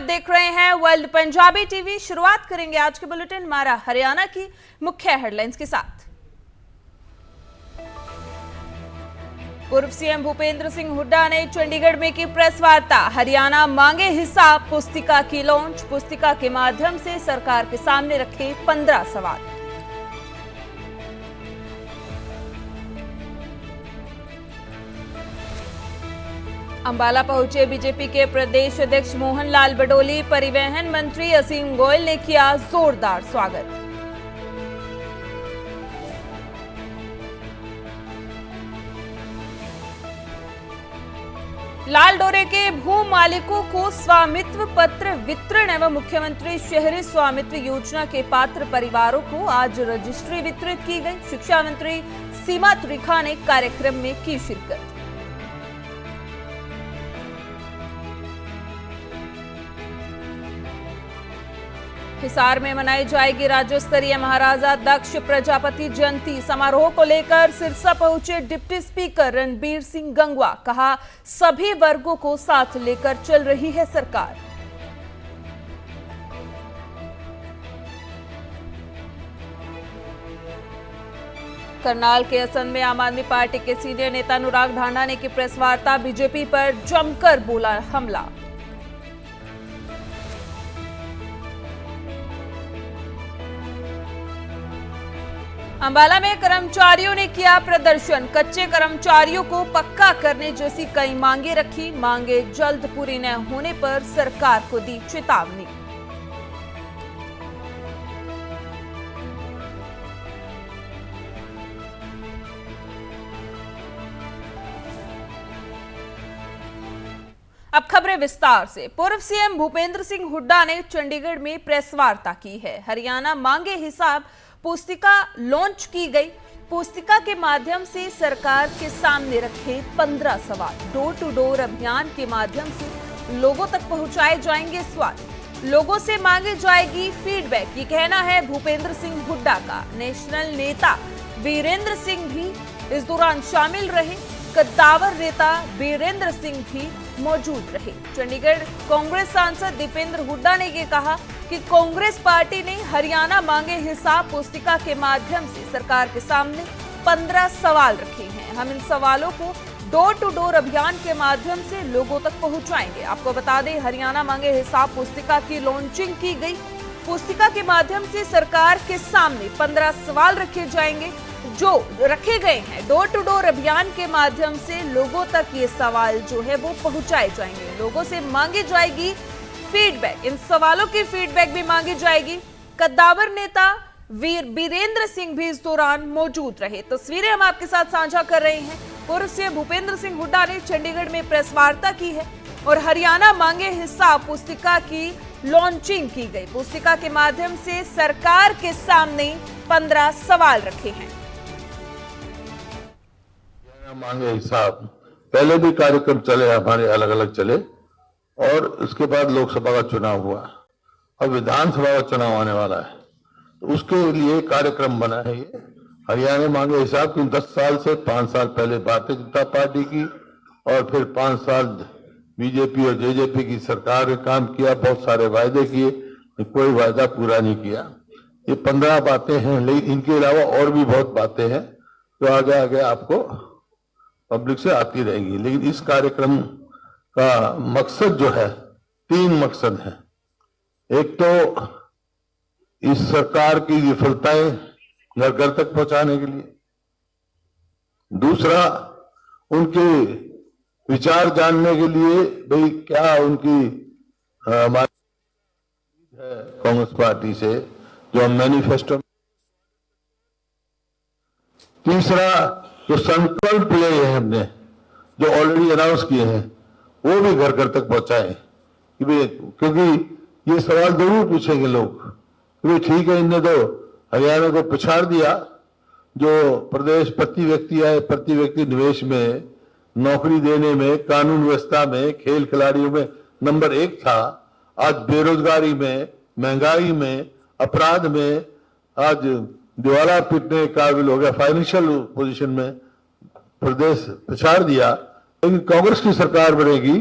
आप देख रहे हैं वर्ल्ड पंजाबी टीवी। शुरुआत करेंगे आज के बुलेटिन हमारा हरियाणा की मुख्य हेडलाइंस के साथ। पूर्व सीएम भूपेंद्र सिंह हुड्डा ने चंडीगढ़ में की प्रेस वार्ता। हरियाणा मांगे हिसाब पुस्तिका की लॉन्च। पुस्तिका के माध्यम से सरकार के सामने रखे 15 सवाल। अंबाला पहुंचे बीजेपी के प्रदेश अध्यक्ष मोहन लाल बडोली। परिवहन मंत्री असीम गोयल ने किया जोरदार स्वागत। लाल डोरे के भू मालिकों को स्वामित्व पत्र वितरण एवं मुख्यमंत्री शहरी स्वामित्व योजना के पात्र परिवारों को आज रजिस्ट्री वितरित की गई। शिक्षा मंत्री सीमा त्रिखा ने कार्यक्रम में की शिरकत। हिसार में मनाई जाएगी राज्य स्तरीय महाराजा दक्ष प्रजापति जयंती। समारोह को लेकर सिरसा पहुंचे डिप्टी स्पीकर रणबीर सिंह गंगवा। कहा, सभी वर्गों को साथ लेकर चल रही है सरकार। करनाल के असंध में आम आदमी पार्टी के सीनियर नेता अनुराग ढांडा ने की प्रेस वार्ता। बीजेपी पर जमकर बोला हमला। अंबाला में कर्मचारियों ने किया प्रदर्शन। कच्चे कर्मचारियों को पक्का करने जैसी कई मांगे रखी। मांगे जल्द पूरी न होने पर सरकार को दी चेतावनी। अब खबरें विस्तार से। पूर्व सीएम भूपेंद्र सिंह हुड्डा ने चंडीगढ़ में प्रेस वार्ता की है। हरियाणा मांगे हिसाब पुस्तिका लॉन्च की गई। पुस्तिका के माध्यम से सरकार के सामने रखे 15 सवाल। डोर टू डोर अभियान के माध्यम से लोगों तक पहुंचाए जाएंगे सवाल। लोगों से मांगी जाएगी फीडबैक, ये कहना है भूपेंद्र सिंह हुड्डा का। नेशनल नेता वीरेंद्र सिंह भी इस दौरान शामिल रहे। कद्दावर नेता वीरेंद्र सिंह भी मौजूद रहे। चंडीगढ़ कांग्रेस सांसद दीपेंद्र हुड्डा ने ये कहा कि कांग्रेस पार्टी ने हरियाणा मांगे हिसाब पुस्तिका के माध्यम से सरकार के सामने 15 सवाल रखे हैं। हम इन सवालों को डोर टू डोर अभियान के माध्यम से लोगों तक पहुंचाएंगे। आपको बता दें, हरियाणा मांगे हिसाब पुस्तिका की लॉन्चिंग की गई। पुस्तिका के माध्यम से सरकार के सामने 15 सवाल रखे जाएंगे जो रखे गए हैं। डोर टू डोर अभियान के माध्यम से लोगों तक ये सवाल जो है वो पहुंचाए जाएंगे। लोगों से मांगी जाएगी फीडबैक। इन सवालों की फीडबैक भी मांगी जाएगी। कद्दावर नेता वीरेंद्र सिंह भी इस दौरान मौजूद रहे। तस्वीरें हम आपके साथ साझा कर रहे हैं। पूर्व सीएम भूपेंद्र सिंह हुड्डा ने चंडीगढ़ में प्रेस वार्ता की है और हरियाणा मांगे हिसाब पुस्तिका की लॉन्चिंग की गई। पुस्तिका के माध्यम से सरकार के सामने 15 सवाल रखे हैं। मांगे हिसाब पहले भी कार्यक्रम चले, हमारे अलग अलग चले, और उसके बाद लोकसभा का चुनाव हुआ। अब विधानसभा का चुनाव आने वाला है, तो उसके लिए कार्यक्रम बना है ये हरियाणा मांगे हिसाब की। 10 साल से 5 साल पहले भारतीय जनता पार्टी की और फिर 5 साल बीजेपी और जेजेपी की सरकार ने काम किया। बहुत सारे वायदे किए, कोई वायदा पूरा नहीं किया। ये 15 बातें हैं, लेकिन इनके अलावा और भी बहुत बातें हैं जो आगे आगे आपको पब्लिक से आती रहेंगी। लेकिन इस कार्यक्रम का मकसद जो है, 3 मकसद है। एक तो इस सरकार की विफलताएं घर घर तक पहुंचाने के लिए। दूसरा, उनके विचार जानने के लिए, भाई क्या उनकी हमारी है कांग्रेस पार्टी से जो हम मैनिफेस्टो। तीसरा, जो संकल्प लिए हैं हमने, जो ऑलरेडी अनाउंस किए हैं, वो भी घर घर तक पहुंचाएं। क्योंकि ये सवाल जरूर पूछेंगे लोग कि ठीक है, इनने तो हरियाणा को पछाड़ दिया। जो प्रदेश प्रति व्यक्ति निवेश में, नौकरी देने में, कानून व्यवस्था में, खेल खिलाड़ियों में नंबर 1 था, आज बेरोजगारी में, महंगाई में, अपराध में आज दिवाला पीटने के काबिल हो गया। फाइनेंशियल पोजीशन में प्रदेश पछाड़ दिया। लेकिन कांग्रेस की सरकार बनेगी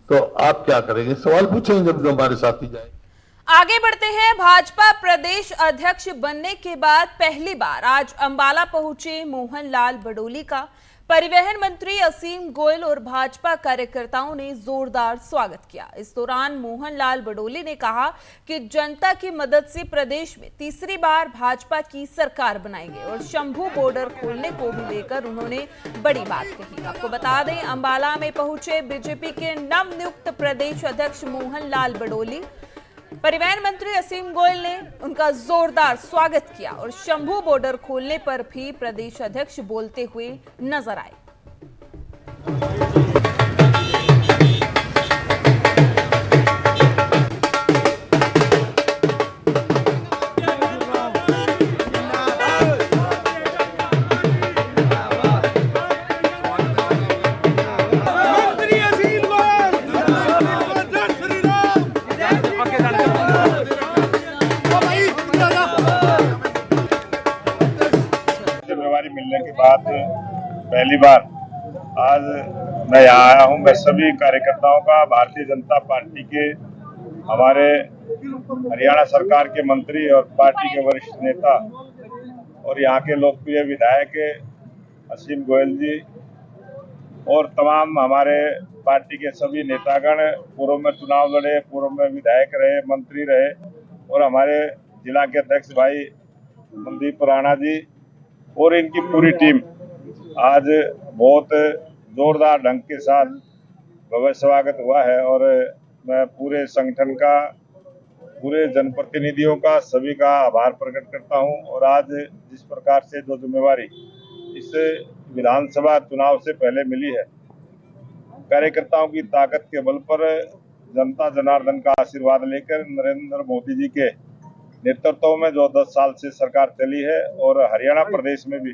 तो आप क्या करेंगे? सवाल पूछेंगे जब जो हमारे साथी जाए। आगे बढ़ते हैं। भाजपा प्रदेश अध्यक्ष बनने के बाद पहली बार आज अंबाला पहुंचे मोहनलाल बडोली का परिवहन मंत्री असीम गोयल और भाजपा कार्यकर्ताओं ने जोरदार स्वागत किया। इस दौरान मोहनलाल बडोली ने कहा कि जनता की मदद से प्रदेश में तीसरी बार भाजपा की सरकार बनाएंगे और शंभू बॉर्डर खोलने को भी लेकर उन्होंने बड़ी बात कही। आपको बता दें, अंबाला में पहुंचे बीजेपी के नवनियुक्त प्रदेश अध्यक्ष मोहनलाल बडोली, परिवहन मंत्री असीम गोयल ने उनका जोरदार स्वागत किया और शंभू बॉर्डर खोलने पर भी प्रदेश अध्यक्ष बोलते हुए नजर आए। मिलने के बाद पहली बार आज मैं यहाँ आया हूँ। मैं सभी कार्यकर्ताओं का, भारतीय जनता पार्टी के, हमारे हरियाणा सरकार के मंत्री और पार्टी के वरिष्ठ नेता और यहाँ के लोकप्रिय विधायक असीम गोयल जी और तमाम हमारे पार्टी के सभी नेतागण, पूर्व में चुनाव लड़े, पूर्व में विधायक रहे, मंत्री रहे, और हमारे जिला के अध्यक्ष भाई मनदीप राणा जी और इनकी पूरी टीम आज बहुत जोरदार ढंग के साथ भव्य स्वागत हुआ है। और मैं पूरे संगठन का, पूरे जनप्रतिनिधियों का, सभी का आभार प्रकट करता हूं। और आज जिस प्रकार से जो जिम्मेवारी इस विधानसभा चुनाव से पहले मिली है, कार्यकर्ताओं की ताकत के बल पर, जनता जनार्दन का आशीर्वाद लेकर नरेंद्र मोदी जी के नेतृत्व में जो 10 साल से सरकार चली है, और हरियाणा प्रदेश में भी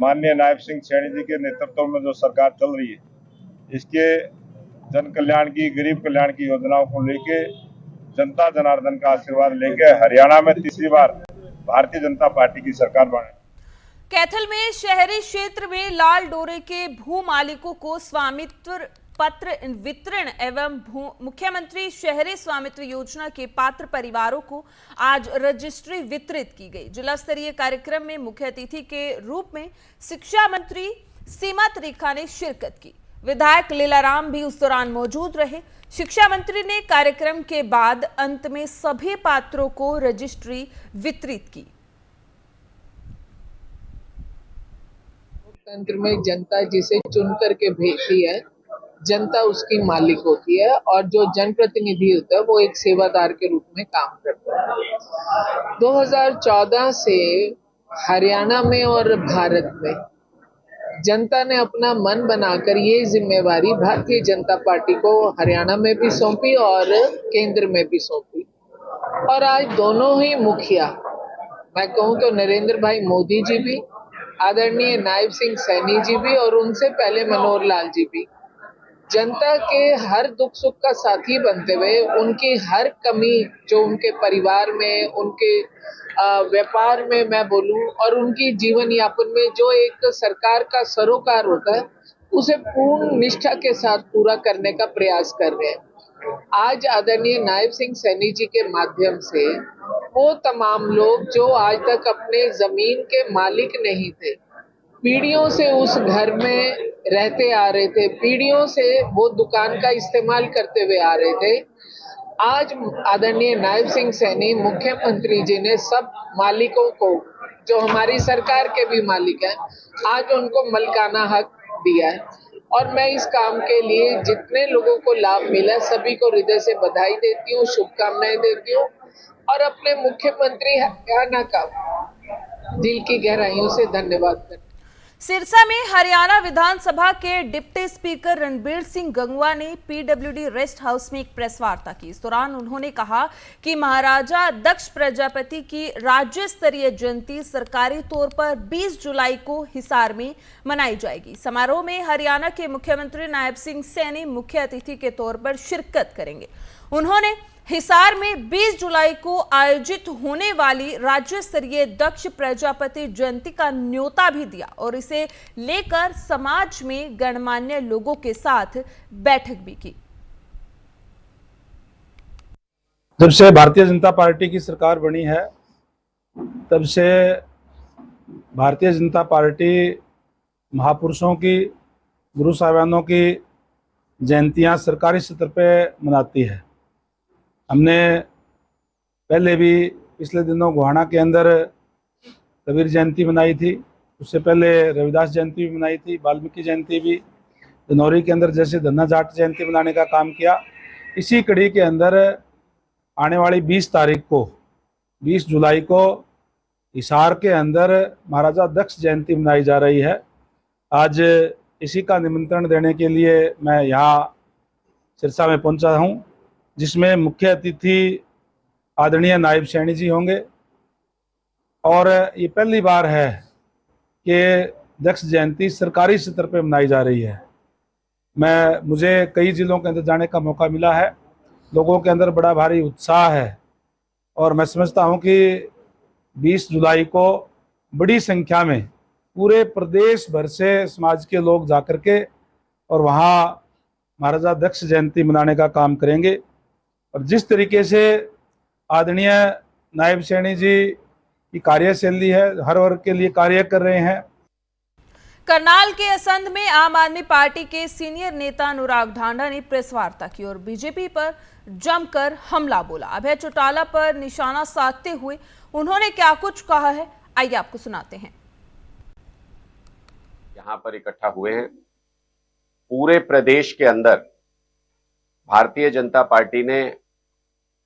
माननीय नायब सिंह सैनी जी के नेतृत्व में जो सरकार चल रही है, इसके जन कल्याण की, गरीब कल्याण की योजनाओं को लेके, जनता जनार्दन का आशीर्वाद लेके हरियाणा में तीसरी बार भारतीय जनता पार्टी की सरकार बने। कैथल में शहरी क्षेत्र में लाल डोरे के भू मालिकों को स्वामित्व पत्र वितरण एवं मुख्यमंत्री शहरी स्वामित्व योजना के पात्र परिवारों को आज रजिस्ट्री वितरित की गई। जिला स्तरीय कार्यक्रम में मुख्य अतिथि के रूप में शिक्षा मंत्री सीमा त्रिखा ने शिरकत की। विधायक लीलाराम भी उस दौरान मौजूद रहे। शिक्षा मंत्री ने कार्यक्रम के बाद अंत में सभी पात्रों को रजिस्ट्री वितरित की। लोकतंत्र में जनता जिसे चुन करके भेजती है, जनता उसकी मालिक होती है, और जो जनप्रतिनिधि होता है वो एक सेवादार के रूप में काम करता है। 2014 से हरियाणा में और भारत में जनता ने अपना मन बनाकर ये जिम्मेवारी भारतीय जनता पार्टी को हरियाणा में भी सौंपी और केंद्र में भी सौंपी। और आज दोनों ही मुखिया, मैं कहूँ तो नरेंद्र भाई मोदी जी भी, आदरणीय नायब सिंह सैनी जी भी, और उनसे पहले मनोहर लाल जी भी, जनता के हर दुख सुख का साथी बनते हुए उनकी हर कमी जो उनके परिवार में, उनके व्यापार में मैं बोलूं, और उनकी जीवन यापन में जो एक सरकार का सरोकार होता है, उसे पूर्ण निष्ठा के साथ पूरा करने का प्रयास कर रहे हैं। आज आदरणीय नायब सिंह सैनी जी के माध्यम से वो तमाम लोग जो आज तक अपने जमीन के मालिक नहीं थे, पीढ़ियों से उस घर में रहते आ रहे थे, पीढ़ियों से वो दुकान का इस्तेमाल करते हुए आ रहे थे, आज आदरणीय नायब सिंह सैनी मुख्यमंत्री जी ने सब मालिकों को, जो हमारी सरकार के भी मालिक हैं, आज उनको मलकाना हक दिया है। और मैं इस काम के लिए जितने लोगों को लाभ मिला, सभी को हृदय से बधाई देती हूँ, शुभकामनाएं देती हूँ, और अपने मुख्यमंत्री हरियाणा का दिल की गहराइयों से धन्यवाद करती हूँ। सिरसा में हरियाणा विधानसभा के डिप्टी स्पीकर रणबीर सिंह गंगवा ने पीडब्ल्यूडी रेस्ट हाउस में एक प्रेस वार्ता की। इस दौरान उन्होंने कहा कि महाराजा दक्ष प्रजापति की राज्य स्तरीय जयंती सरकारी तौर पर 20 जुलाई को हिसार में मनाई जाएगी। समारोह में हरियाणा के मुख्यमंत्री नायब सिंह सैनी मुख्य अतिथि के तौर पर शिरकत करेंगे। उन्होंने हिसार में 20 जुलाई को आयोजित होने वाली राज्य स्तरीय दक्ष प्रजापति जयंती का न्योता भी दिया और इसे लेकर समाज में गणमान्य लोगों के साथ बैठक भी की। जब से भारतीय जनता पार्टी की सरकार बनी है तब से भारतीय जनता पार्टी महापुरुषों की, गुरु साहिबानों की जयंतियां सरकारी स्तर पे मनाती है। हमने पहले भी पिछले दिनों गोहाना के अंदर कबीर जयंती मनाई थी, उससे पहले रविदास जयंती भी मनाई थी, वाल्मीकि जयंती भी, धनौरी के अंदर जैसे धन्ना जाट जयंती मनाने का काम किया। इसी कड़ी के अंदर आने वाली 20 जुलाई को हिसार के अंदर महाराजा दक्ष जयंती मनाई जा रही है। आज इसी का निमंत्रण देने के लिए मैं यहाँ सिरसा में पहुंचा हूं, जिसमें मुख्य अतिथि आदरणीय नायब सैनी जी होंगे। और ये पहली बार है कि दक्ष जयंती सरकारी स्तर पर मनाई जा रही है। मुझे कई जिलों के अंदर जाने का मौका मिला है, लोगों के अंदर बड़ा भारी उत्साह है और मैं समझता हूं कि 20 जुलाई को बड़ी संख्या में पूरे प्रदेश भर से समाज के लोग जाकर के और वहां महाराजा दक्ष जयंती मनाने का काम करेंगे। और जिस तरीके से आदरणीय नायब सैनी जी की कार्यशैली है, हर वर्ग के लिए कार्य कर रहे हैं। करनाल के असंध में आम आदमी पार्टी के सीनियर नेता अनुराग ढांडा ने प्रेस वार्ता की और बीजेपी पर जमकर हमला बोला। अभय चौटाला पर निशाना साधते हुए उन्होंने क्या कुछ कहा है, आइए आपको सुनाते हैं। यहाँ पर इकट्ठा हुए हैं। पूरे प्रदेश के अंदर भारतीय जनता पार्टी ने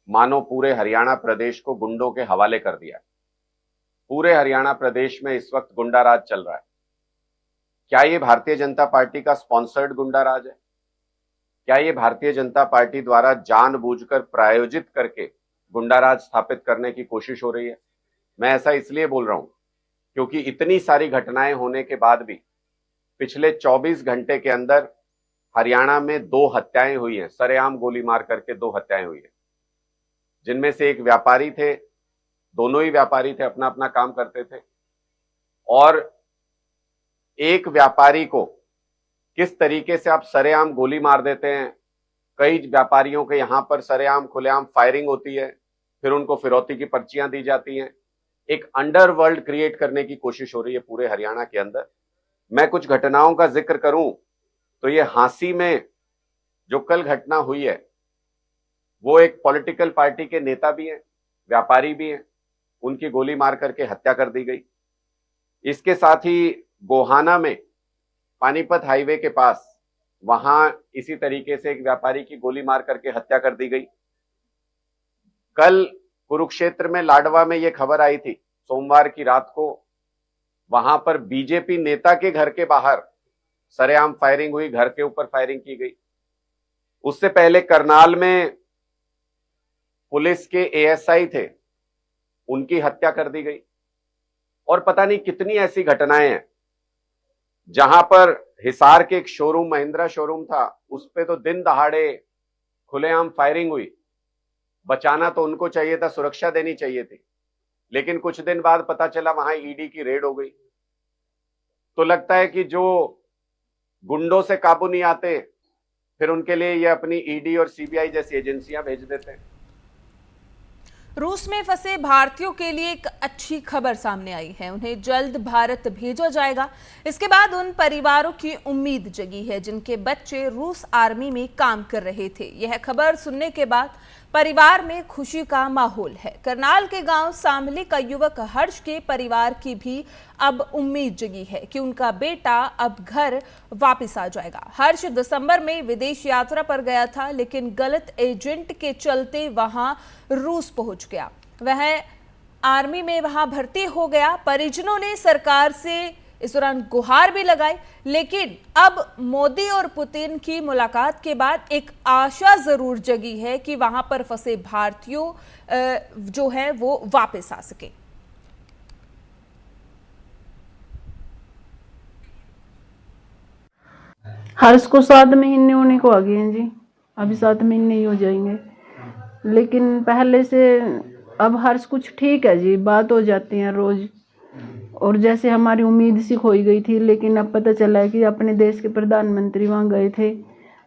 मानो पूरे हरियाणा प्रदेश को गुंडों के हवाले कर दिया। पूरे हरियाणा प्रदेश में इस वक्त गुंडा राज चल रहा है। क्या ये भारतीय जनता पार्टी का स्पॉन्सर्ड गुंडा राज है? क्या ये भारतीय जनता पार्टी द्वारा जानबूझकर प्रायोजित करके गुंडा राज स्थापित करने की कोशिश हो रही है? मैं ऐसा इसलिए बोल रहा हूं क्योंकि इतनी सारी घटनाएं होने के बाद भी पिछले 24 घंटे के अंदर हरियाणा में 2 हत्याएं हुई हैं। सरेआम गोली मार करके 2 हत्याएं हुई हैं, जिनमें से एक व्यापारी थे, दोनों ही व्यापारी थे, अपना अपना काम करते थे। और एक व्यापारी को किस तरीके से आप सरेआम गोली मार देते हैं। कई व्यापारियों के यहां पर सरेआम खुलेआम फायरिंग होती है, फिर उनको फिरौती की पर्चियां दी जाती हैं। एक अंडरवर्ल्ड क्रिएट करने की कोशिश हो रही है पूरे हरियाणा के अंदर। मैं कुछ घटनाओं का जिक्र करूं तो ये हांसी में जो कल घटना हुई है, वो एक पॉलिटिकल पार्टी के नेता भी हैं, व्यापारी भी हैं, उनकी गोली मार करके हत्या कर दी गई। इसके साथ ही गोहाना में पानीपत हाईवे के पास वहां इसी तरीके से एक व्यापारी की गोली मार करके हत्या कर दी गई। कल कुरुक्षेत्र में लाडवा में यह खबर आई थी, सोमवार की रात को वहां पर बीजेपी नेता के घर के बाहर सरेआम फायरिंग हुई, घर के ऊपर फायरिंग की गई। उससे पहले करनाल में पुलिस के एएसआई थे, उनकी हत्या कर दी गई। और पता नहीं कितनी ऐसी घटनाएं हैं जहां पर हिसार के एक शोरूम, महिंद्रा शोरूम था, उस पे तो दिन दहाड़े खुलेआम फायरिंग हुई। बचाना तो उनको चाहिए था, सुरक्षा देनी चाहिए थी, लेकिन कुछ दिन बाद पता चला वहां ईडी की रेड हो गई। तो लगता है कि जो गुंडों से काबू नहीं आते, फिर उनके लिए ये अपनी ईडी और सीबीआई जैसी एजेंसियां भेज देते हैं। रूस में फंसे भारतीयों के लिए एक अच्छी खबर सामने आई है। उन्हें जल्द भारत भेजा जाएगा। इसके बाद उन परिवारों की उम्मीद जगी है जिनके बच्चे रूस आर्मी में काम कर रहे थे। यह खबर सुनने के बाद परिवार में खुशी का माहौल है। करनाल के गांव सामली का युवक हर्ष के परिवार की भी अब उम्मीद जगी है कि उनका बेटा अब घर वापस आ जाएगा। हर्ष दिसंबर में विदेश यात्रा पर गया था, लेकिन गलत एजेंट के चलते वहां रूस पहुंच गया। वह आर्मी में वहां भर्ती हो गया। परिजनों ने सरकार से इस दौरान गुहार भी लगाई, लेकिन अब मोदी और पुतिन की मुलाकात के बाद एक आशा जरूर जगी है कि वहां पर फंसे भारतीयों जो है वो वापस आ सके। हर्ष को 7 महीने होने को आ गए हैं जी, अभी 7 महीने ही हो जाएंगे। लेकिन पहले से अब हर्ष कुछ ठीक है जी, बात हो जाती है रोज। और जैसे हमारी उम्मीद सी खोई गई थी, लेकिन अब पता चला है कि अपने देश के प्रधानमंत्री वहाँ गए थे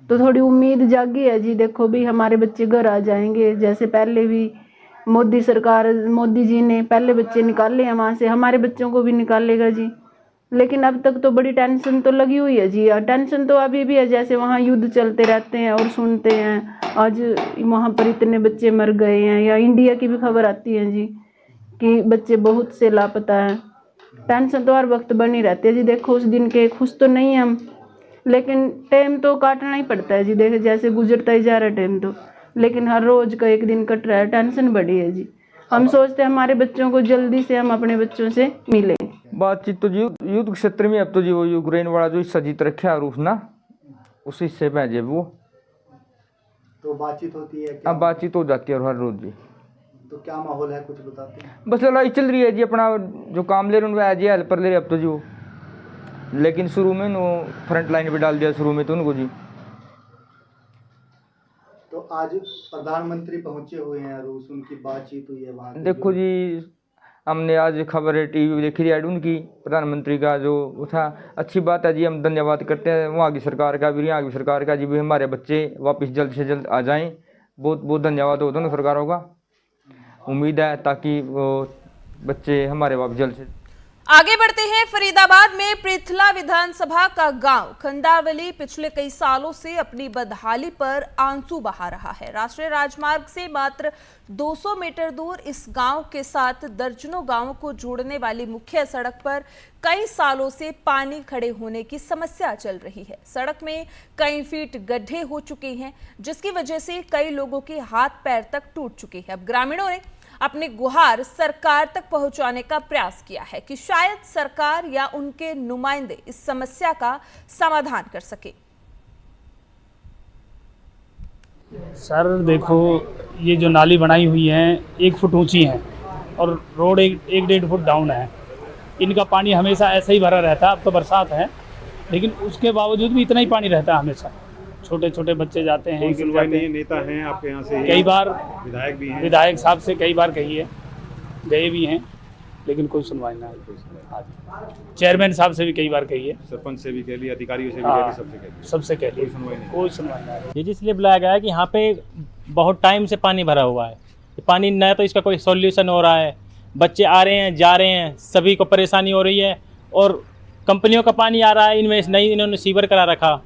तो थोड़ी उम्मीद जागी है जी। देखो भी हमारे बच्चे घर आ जाएंगे, जैसे पहले भी मोदी जी ने पहले बच्चे निकाले हैं वहाँ से, हमारे बच्चों को भी निकालेगा जी। लेकिन अब तक तो बड़ी टेंशन तो लगी हुई है जी, और टेंशन तो अभी भी है। जैसे वहाँ युद्ध चलते रहते हैं और सुनते हैं आज वहाँ पर इतने बच्चे मर गए हैं, या इंडिया की भी खबर आती है जी कि बच्चे बहुत से लापता हैं। टेंशन तो हर वक्त बनी रहती है जी। देखो उस दिन के खुश तो नहीं हम, लेकिन टाइम तो काटना ही पड़ता है जी। देखो जैसे गुजरता ही जा रहा है टाइम तो, लेकिन हर रोज का एक दिन कट रहा है, टेंशन बढ़ी है जी। हम सोचते हैं हमारे बच्चों को जल्दी से हम अपने बच्चों से मिलें। बातचीत तो जी युद्ध क्षेत्र में अब तो जी वो यूक्रेन वाला जो हिस्सा जीत रखा है रूस ना, उस हिस्से में है वो तो बातचीत होती है क्या? अब बातचीत हो जाती है हर रोज जी। तो क्या माहौल है, कुछ बताते हैं? बस लड़ाई चल रही है जी, अपना जो काम ले रहे उनको एज हेल्पर ले रहे अब तो जी वो, लेकिन शुरू में वो फ्रंट लाइन पे डाल दिया शुरू में तो उनको जी। तो आज प्रधानमंत्री पहुंचे हुए हैं रूस, उनकी बातचीत हुई है वहाँ की? देखो जी हमने आज खबर टीवी देखी थी उनकी, प्रधानमंत्री का जो वो था, अच्छी बात है जी। हम धन्यवाद करते हैं वहाँ की सरकार का भी, यहाँ की सरकार का जी भी, हमारे बच्चे वापस जल्द से जल्द आ जाएं। बहुत बहुत धन्यवाद हो दोनों सरकारों का। उम्मीद है ताकि वो बच्चे हमारे वापस जल्द से। आगे बढ़ते हैं। फरीदाबाद में पृथला विधानसभा का गांव खंडावली पिछले कई सालों से अपनी बदहाली पर आंसू बहा रहा है। राष्ट्रीय राजमार्ग से मात्र 200 मीटर दूर इस गांव के साथ दर्जनों गांवों को जोड़ने वाली मुख्य सड़क पर कई सालों से पानी खड़े होने की समस्या चल रही है। सड़क में कई फीट गड्ढे हो चुके हैं, जिसकी वजह से कई लोगों के हाथ पैर तक टूट चुके हैं। अब ग्रामीणों ने अपनी गुहार सरकार तक पहुंचाने का प्रयास किया है कि शायद सरकार या उनके नुमाइंदे इस समस्या का समाधान कर सके। सर देखो, ये जो नाली बनाई हुई है 1 फुट ऊंची है और रोड 1-1.5 फुट डाउन है। इनका पानी हमेशा ऐसा ही भरा रहता है। अब तो बरसात है, लेकिन उसके बावजूद भी इतना ही पानी रहता है हमेशा। छोटे छोटे बच्चे जाते हैं, गिर जाते हैं। नेता हैं आपके यहाँ से? कई बार विधायक भी हैं? विधायक साहब से कई बार कही है, गए भी हैं, लेकिन कोई सुनवाई ना है। चेयरमैन साहब से भी कई बार कही है, सरपंच से भी कह लिया, अधिकारियों से भी कह लिया, सबसे कह लिया, कोई सुनवाई ना है। ये इसलिए बुलाया गया है कि यहाँ पे बहुत टाइम से पानी भरा हुआ है। पानी न तो इसका कोई सॉल्यूशन हो रहा है, बच्चे आ रहे हैं जा रहे हैं, सभी को परेशानी हो रही है। और कंपनियों का पानी आ रहा है, इनमें नहीं इन्होंने सीवर करा रखा।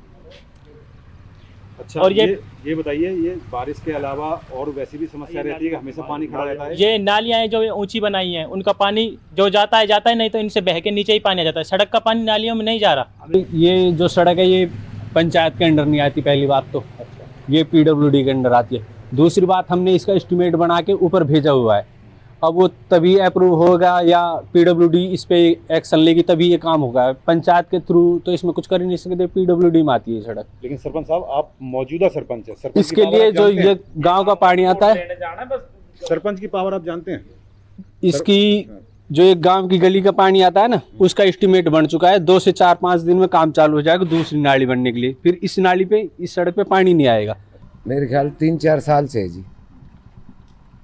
अच्छा, और ये बताइए, ये बारिश के अलावा और वैसी भी समस्या रहती है कि हमेशा पानी खड़ा रहता है? ये नालियाँ जो ऊंची बनाई हैं, उनका पानी जो जाता है, नहीं तो इनसे बह के नीचे ही पानी आ जाता है। सड़क का पानी नालियों में नहीं जा रहा। ये जो सड़क है ये पंचायत के अंडर नहीं आती, पहली बात तो। ये PWD के अंडर आती है। दूसरी बात, हमने इसका एस्टिमेट बना के ऊपर भेजा हुआ है। अब वो तभी अप्रूव होगा या PWD इस पे एक्शन लेगी तभी ये काम होगा। पंचायत के थ्रू तो इसमें कुछ कर ही नहीं सकते, PWD में आती है सड़क। लेकिन सरपंच साहब, आप मौजूदा सरपंच हैं, इसके लिए जो ये गांव का पानी आता है, सरपंच की पावर आप जानते हैं? इसकी जो एक गांव की गली का पानी आता है ना, उसका एस्टिमेट बन चुका है। 2 से 4-5 दिन में काम चालू हो जाएगा दूसरी नाली बनने के लिए। फिर इस नाली पे, इस सड़क पे पानी नहीं आएगा। मेरे ख्याल 3-4 साल से है जी।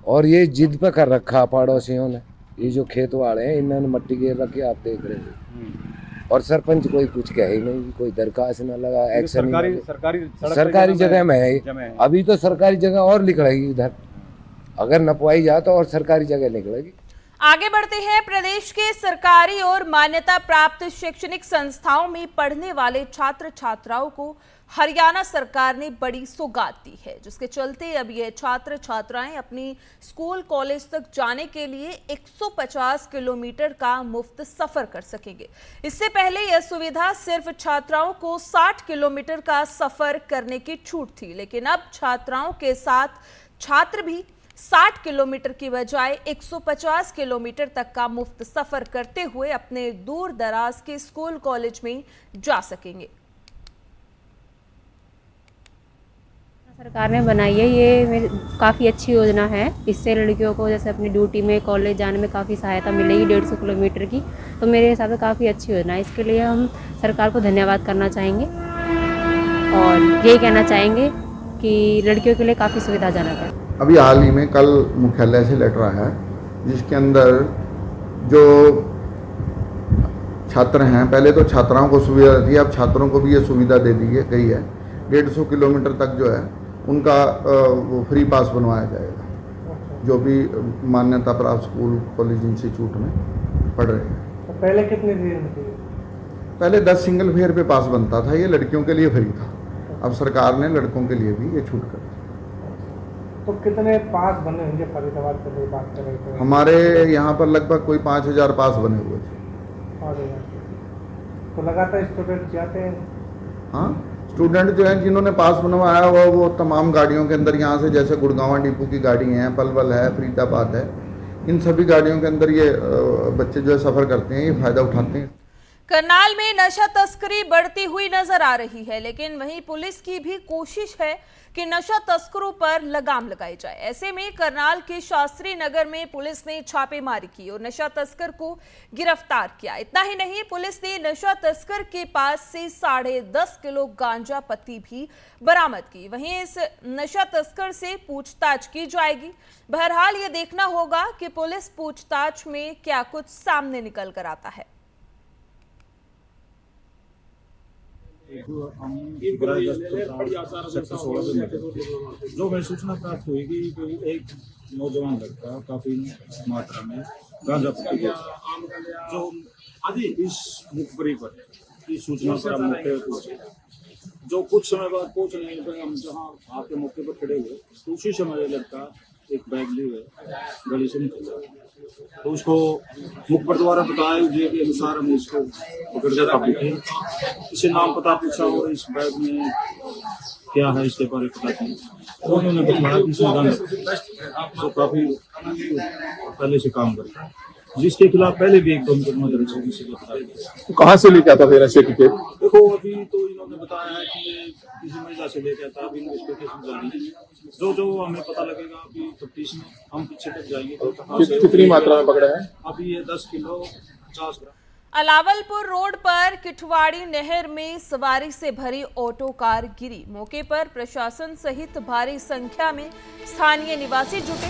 और ये जिद पे कर रखा पड़ोसियों ने। ये जो खेत वाले हैं, इन्होंने मट्टी घेर रखी, आप देख रहे हैं। और सरपंच कोई कुछ कहे ही नहीं, कोई दरखास्त न लगा, एक्शन सरकारी जगह में है। अभी तो सरकारी जगह और निकलेगी इधर, अगर नपवाई जाए तो और सरकारी जगह निकलेगी। आगे बढ़ते हैं। प्रदेश के सरकारी और मान्यता प्राप्त शैक्षणिक संस्थाओं में पढ़ने वाले छात्र छात्राओं को हरियाणा सरकार ने बड़ी सौगात दी है, जिसके चलते अब ये छात्र छात्राएं अपनी स्कूल कॉलेज तक जाने के लिए 150 किलोमीटर का मुफ्त सफर कर सकेंगे। इससे पहले यह सुविधा सिर्फ छात्राओं को 60 किलोमीटर का सफर करने की छूट थी, लेकिन अब छात्राओं के साथ छात्र भी 60 किलोमीटर की बजाय 150 किलोमीटर तक का मुफ्त सफर करते हुए अपने दूर दराज के स्कूल कॉलेज में जा सकेंगे। सरकार ने बनाई है, ये काफ़ी अच्छी योजना है। इससे लड़कियों को जैसे अपनी ड्यूटी में कॉलेज जाने में काफ़ी सहायता मिलेगी 150 किलोमीटर की। तो मेरे हिसाब से काफ़ी अच्छी योजना है। इसके लिए हम सरकार को धन्यवाद करना चाहेंगे और यही कहना चाहेंगे कि लड़कियों के लिए काफ़ी सुविधाजनक है। अभी हाल ही में कल मुख्यालय से लेटर आया है, जिसके अंदर जो छात्र हैं, पहले तो छात्राओं को सुविधा दी, अब छात्रों को भी ये सुविधा दे दी गई है 150 किलोमीटर तक जो है उनका वो फ्री पास बनवाया जाएगा, जो भी मान्यता प्राप्त स्कूल कॉलेज इंस्टीट्यूट में पढ़ रहे हैं। तो पहले कितने फेयर में थे? पहले 10 सिंगल फेयर पे पास बनता था, ये लड़कियों के लिए फ्री था। अब सरकार ने लड़कों के लिए भी ये छूट कर दी। तो कितने पास बने होंगे फरीदाबाद के लिए बात कर रहे थे? हमारे यहाँ पर लगभग कोई 5000 पास बने हुए थे। तो लगातार स्टूडेंट जाते हैं? हाँ, स्टूडेंट जो हैं जिन्होंने पास बनवाया हुआ वो तमाम गाड़ियों के अंदर यहाँ से, जैसे गुड़गांव डिपो की गाड़ी हैं, पलवल है, फरीदाबाद है, इन सभी गाड़ियों के अंदर ये बच्चे जो है सफ़र करते हैं, ये फ़ायदा उठाते हैं। करनाल में नशा तस्करी बढ़ती हुई नजर आ रही है, लेकिन वहीं पुलिस की भी कोशिश है कि नशा तस्करों पर लगाम लगाई जाए। ऐसे में करनाल के शास्त्री नगर में पुलिस ने छापेमारी की और नशा तस्कर को गिरफ्तार किया। इतना ही नहीं, पुलिस ने नशा तस्कर के पास से 10.5 किलो गांजा पत्ती भी बरामद की। वहीं इस नशा तस्कर से पूछताछ की जाएगी। बहरहाल ये देखना होगा कि पुलिस पूछताछ में क्या कुछ सामने निकल कर आता है। जो हमें सूचना प्राप्त हुई कि एक नौजवान लड़का काफी मात्रा में गांजा पत्ती जो इस मुखबरी पर इस सूचना पर मौके पर जो कुछ समय बाद पहुंचने पर हम जहाँ आपके मौके पर खड़े हुए तो उसी समय लड़का एक बैग लिए हुए गली से निकल, तो उसको मुखबर द्वारा बताया के अनुसार हम इसको पकड़ कर काबू, इसे नाम पता पूछा और इस बैग में क्या है इसके बारे में पता किया। उन्होंने बताया कि तो काफी पहले से काम करता है, जिसके खिलाफ पहले भी एक मुकदमा दर्ज है। तो कहाँ से लेके आता था नशे की? देखो अभी तो इन्होंने बताया है कि ये किसी महिला से लेके आता, अभी इन्वेस्टिगेशन जारी है। जो हमें पता लगेगा अभी तफ्तीश में हम पीछे तक जाएंगे। तो कितनी मात्रा में पकड़ा है? अभी ये 10 किलो 50 ग्राम। अलावलपुर रोड पर किठवाड़ी नहर में सवारी से भरी ऑटो कार गिरी। मौके पर प्रशासन सहित भारी संख्या में स्थानीय निवासी जुटे।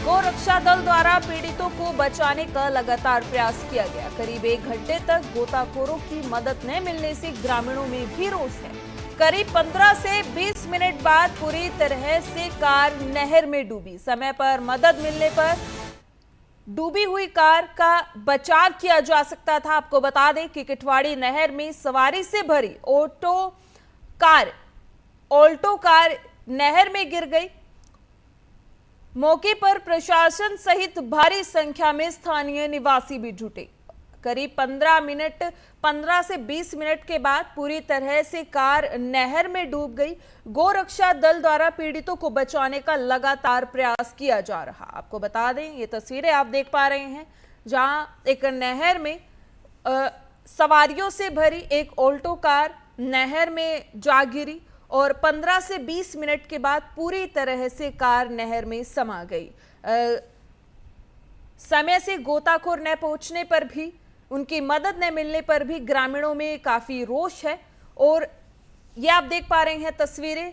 गोरक्षा दल द्वारा पीड़ितों को बचाने का लगातार प्रयास किया गया। करीब 1 घंटे तक गोताखोरों की मदद न मिलने से ग्रामीणों में भी रोष है। करीब 15 से 20 मिनट बाद पूरी तरह से कार नहर में डूबी। समय पर मदद मिलने पर डूबी हुई कार का बचाव किया जा सकता था। आपको बता दें कि किठवाड़ी नहर में सवारी से भरी ऑल्टो कार नहर में गिर गई। मौके पर प्रशासन सहित भारी संख्या में स्थानीय निवासी भी जुटे। करीब 15 से 20 मिनट के बाद पूरी तरह से कार नहर में डूब गई। गोरक्षा दल द्वारा पीड़ितों को बचाने का लगातार प्रयास किया जा रहा। आपको बता दें, ये तस्वीरें आप देख पा रहे हैं जहां एक नहर में सवारियों से भरी एक ऑल्टो कार नहर में जा गिरी और 15 से 20 मिनट के बाद पूरी तरह से कार नहर में समा गई। समय से गोताखोर न पहुंचने पर भी, उनकी मदद न मिलने पर भी ग्रामीणों में काफी रोष है। और ये आप देख पा रहे हैं तस्वीरें।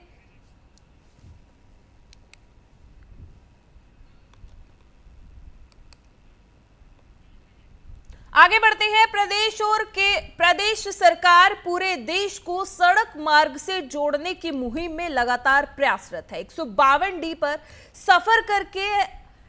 आगे बढ़ते हैं। प्रदेश सरकार पूरे देश को सड़क मार्ग से जोड़ने की मुहिम में लगातार प्रयासरत है। 152D पर सफर करके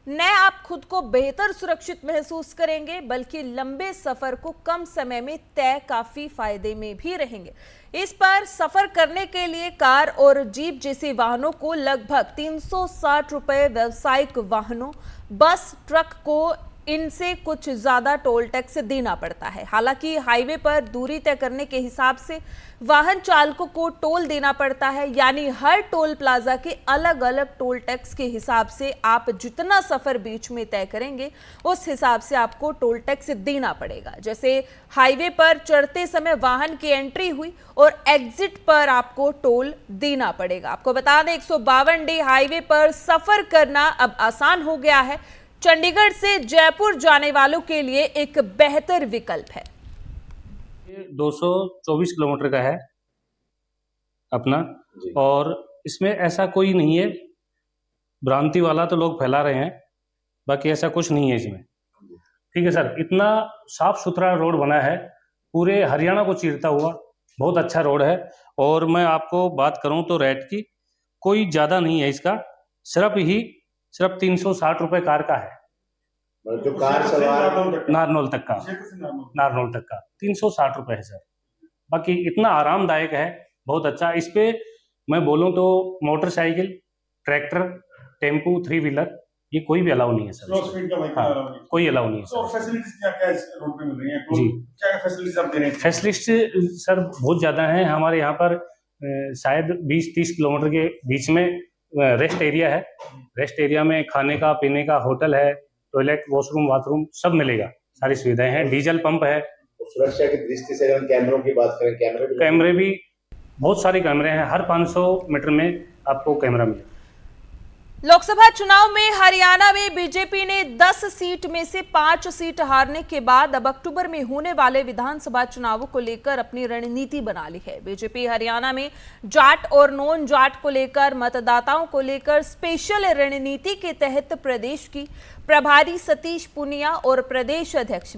न आप खुद को बेहतर सुरक्षित महसूस करेंगे, बल्कि लंबे सफर को कम समय में तय काफी फायदे में भी रहेंगे। इस पर सफर करने के लिए कार और जीप जैसे वाहनों को लगभग 360 रुपए, व्यावसायिक वाहनों, बस, ट्रक को इनसे कुछ ज्यादा टोल टैक्स देना पड़ता है। हालांकि हाईवे पर दूरी तय करने के हिसाब से वाहन चालकों को टोल देना पड़ता है, यानी हर टोल प्लाजा के अलग अलग टोल टैक्स के हिसाब से आप जितना सफर बीच में तय करेंगे उस हिसाब से आपको टोल टैक्स देना पड़ेगा। जैसे हाईवे पर चढ़ते समय वाहन की एंट्री हुई और एग्जिट पर आपको टोल देना पड़ेगा। आपको बता दें 152D हाईवे पर सफर करना अब आसान हो गया है। चंडीगढ़ से जयपुर जाने वालों के लिए एक बेहतर विकल्प है। 224 किलोमीटर का है अपना, और इसमें ऐसा कोई नहीं है, भ्रांति वाला तो लोग फैला रहे हैं, बाकी ऐसा कुछ नहीं है इसमें। ठीक है सर, इतना साफ सुथरा रोड बना है, पूरे हरियाणा को चीरता हुआ, बहुत अच्छा रोड है। और मैं आपको बात करूं तो रेट की कोई ज़्यादा नहीं है इसका, सिर्फ 360 रुपये कार का है। जो कार सवार नारनौल तक का 360 रुपये है सर। बाकी इतना आरामदायक है, बहुत अच्छा। इस पे मैं बोलूँ तो मोटरसाइकिल, ट्रैक्टर, टेम्पू, 3 व्हीलर ये कोई भी अलाउ नहीं है सर। कोई अलाउ नहीं है सर। फैसिलिटीज क्या इस रोड पे मिल रही हैं? जी, क्या फैसिलिटीज आप दे रहे हैं? फैसिलिटी सर बहुत ज़्यादा हैं हमारे यहाँ पर। शायद 20-30 किलोमीटर के बीच में रेस्ट एरिया है। रेस्ट एरिया में खाने का, पीने का, होटल है, टॉयलेट, वॉशरूम, बाथरूम सब मिलेगा, सारी सुविधाएं हैं। डीजल पंप है। सुरक्षा की दृष्टि से अगर कैमरों की बात करें, कैमरे भी बहुत सारे कैमरे हैं, हर 500 मीटर में आपको कैमरा मिलेगा। लोकसभा चुनाव में हरियाणा में बीजेपी ने 10 सीट में से 5 सीट हारने के बाद अब अक्टूबर में होने वाले विधानसभा चुनावों को लेकर अपनी रणनीति बना ली है। बीजेपी हरियाणा में जाट और नॉन जाट को लेकर, मतदाताओं को लेकर स्पेशल रणनीति के तहत प्रदेश की प्रभारी सतीश पुनिया और प्रदेश अध्यक्ष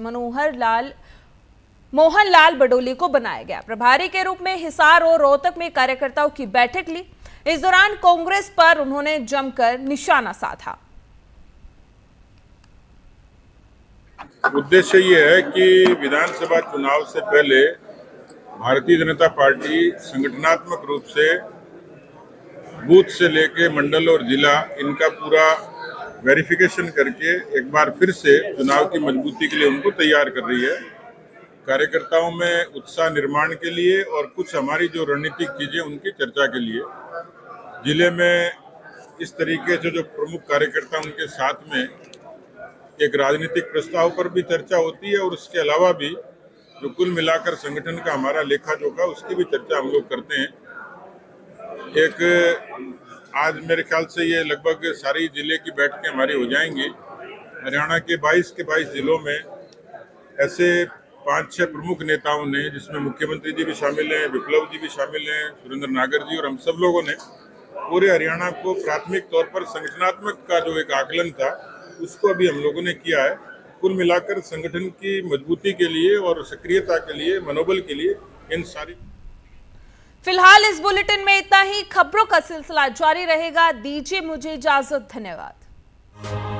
मोहन लाल बडोली को बनाया गया। प्रभारी के रूप में हिसार और रोहतक में कार्यकर्ताओं की बैठक ली। इस दौरान कांग्रेस पर उन्होंने जमकर निशाना साधा। उद्देश्य ये है कि विधानसभा चुनाव से पहले भारतीय जनता पार्टी संगठनात्मक रूप से बूथ से लेके मंडल और जिला इनका पूरा वेरिफिकेशन करके एक बार फिर से चुनाव की मजबूती के लिए उनको तैयार कर रही है। कार्यकर्ताओं में उत्साह निर्माण के लिए और कुछ हमारी जो रणनीतिक चीजें उनकी चर्चा के लिए जिले में इस तरीके से जो प्रमुख कार्यकर्ता उनके साथ में एक राजनीतिक प्रस्ताव पर भी चर्चा होती है और उसके अलावा भी जो कुल मिलाकर संगठन का हमारा लेखा जोखा उसकी भी चर्चा हम लोग करते हैं। एक आज मेरे ख्याल से ये लगभग सारी जिले की बैठकें हमारी हो जाएंगी। हरियाणा के 22 के 22 जिलों में ऐसे 5-6 प्रमुख नेताओं ने, जिसमें मुख्यमंत्री जी भी शामिल हैं, विप्लव जी भी शामिल हैं, सुरेंद्र नागर जी और हम सब लोगों ने पूरे हरियाणा को प्राथमिक तौर पर संगठनात्मक का जो एक आकलन था उसको अभी हम लोगों ने किया है। कुल मिलाकर संगठन की मजबूती के लिए और सक्रियता के लिए, मनोबल के लिए इन सारी। फिलहाल इस बुलेटिन में इतना ही। खबरों का सिलसिला जारी रहेगा। दीजिए मुझे इजाजत। धन्यवाद।